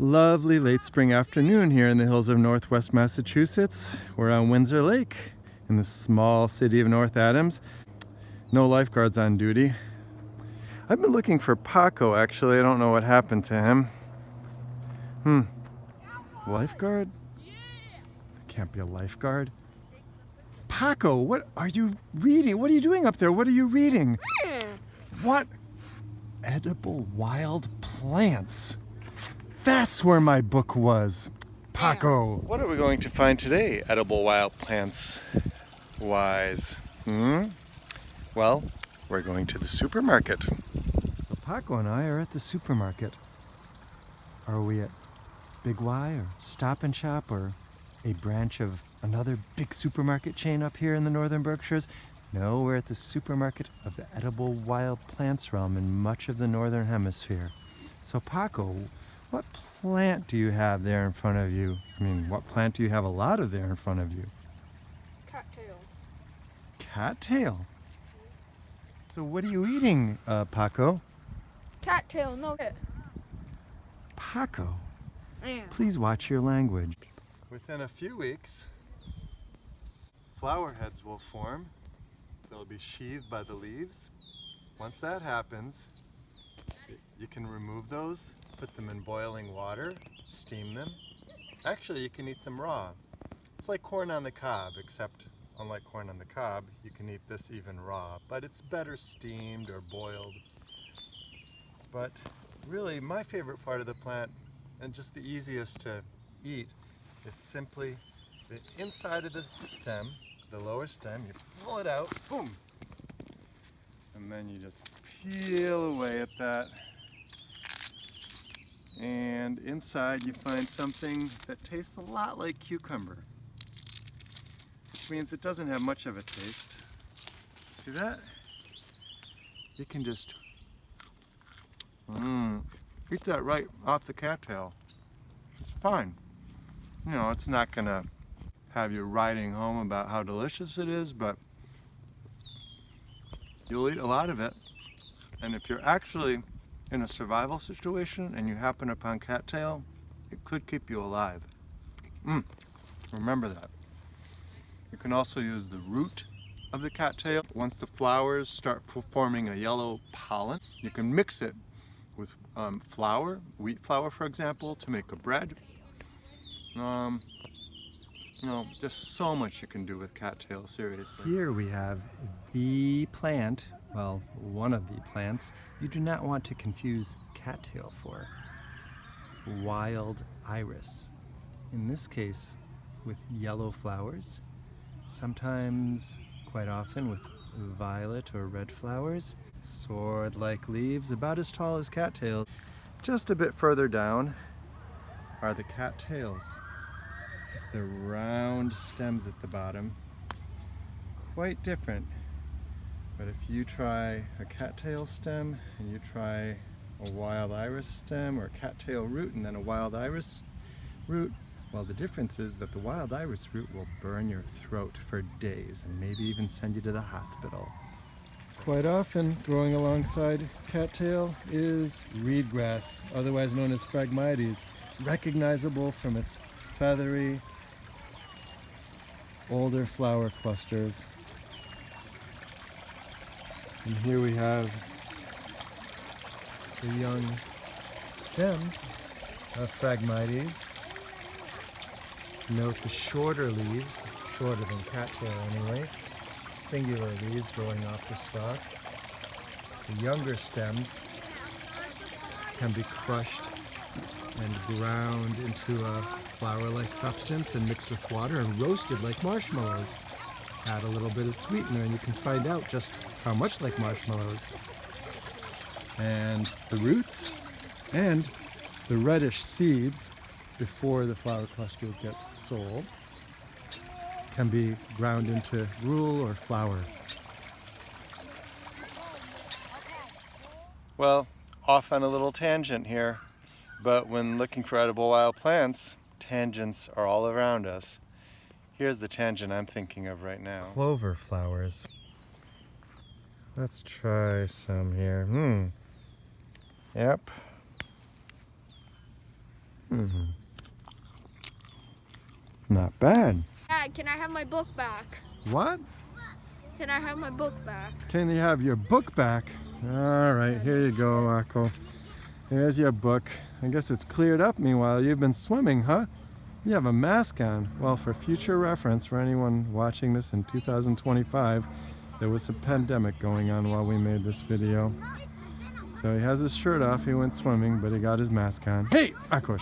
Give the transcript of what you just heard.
Lovely late spring afternoon here in the hills of northwest Massachusetts. We're on Windsor Lake in the small city of North Adams. No lifeguards on duty. I've been looking for Pako actually. I don't know what happened to him. Lifeguard? Can't be a lifeguard. Pako, what are you reading? What are you doing up there? What are you reading? What? Edible wild plants. That's where my book was. Pako. What are we going to find today, edible wild plants wise? Well, we're going to the supermarket. So Pako and I are at the supermarket. Are we at Big Y or Stop and Shop or a branch of another big supermarket chain up here in the Northern Berkshires? No, we're at the supermarket of the edible wild plants realm in much of the Northern Hemisphere. So Pako, what plant do you have there in front of you? I mean, what plant do you have a lot of there in front of you? Cattail. Cattail? So what are you eating, Pako? Cattail, no. Pako, Yeah. please watch your language. Within a few weeks, flower heads will form. They'll be sheathed by the leaves. Once that happens, you can remove those, put them in boiling water, steam them. Actually, you can eat them raw. It's like corn on the cob, except unlike corn on the cob, you can eat this even raw, but it's better steamed or boiled. But really, my favorite part of the plant, and just the easiest to eat, is simply the inside of the stem, the lower stem. You pull it out, boom, and then you just peel away at that. And inside you find something that tastes a lot like cucumber, which means it doesn't have much of a taste. See that? You can just eat that right off the cattail. It's fine. You know, it's not gonna have you writing home about how delicious it is, but you'll eat a lot of it. And if you're actually in a survival situation and you happen upon cattail, it could keep you alive. Remember that. You can also use the root of the cattail. Once the flowers start forming a yellow pollen, you can mix it with flour, wheat flour for example, to make a bread. You know, there's so much you can do with cattail, seriously. Here we have the plant, well, one of the plants you do not want to confuse cattail for. Wild iris. In this case, with yellow flowers, sometimes, quite often, with violet or red flowers. Sword-like leaves, about as tall as cattails. Just a bit further down are the cattails. The round stems at the bottom, quite different. But if you try a cattail stem and you try a wild iris stem or a cattail root and then a wild iris root, well, the difference is that the wild iris root will burn your throat for days and maybe even send you to the hospital. Quite often, growing alongside cattail is reedgrass, otherwise known as Phragmites, recognizable from its feathery, older flower clusters. And here we have the young stems of Phragmites. Note the shorter leaves, shorter than cattail anyway, singular leaves growing off the stalk. The younger stems can be crushed and ground into a flour-like substance and mixed with water and roasted like marshmallows. Add a little bit of sweetener and you can find out just how much like marshmallows. And the roots and the reddish seeds, before the flower clusters get sold, can be ground into gruel or flour. Well, off on a little tangent here, but when looking for edible wild plants, tangents are all around us. Here's the tangent I'm thinking of right now. Clover flowers. Let's try some here. Yep. Not bad. Dad, can I have my book back? What? Can I have my book back? Can you have your book back? All right, here you go, Pako. Here's your book. I guess it's cleared up meanwhile. You've been swimming, huh? You have a mask on. Well, for future reference, for anyone watching this in 2025, there was a pandemic going on while we made this video. So he has his shirt off, he went swimming, but he got his mask on. Hey, Akos!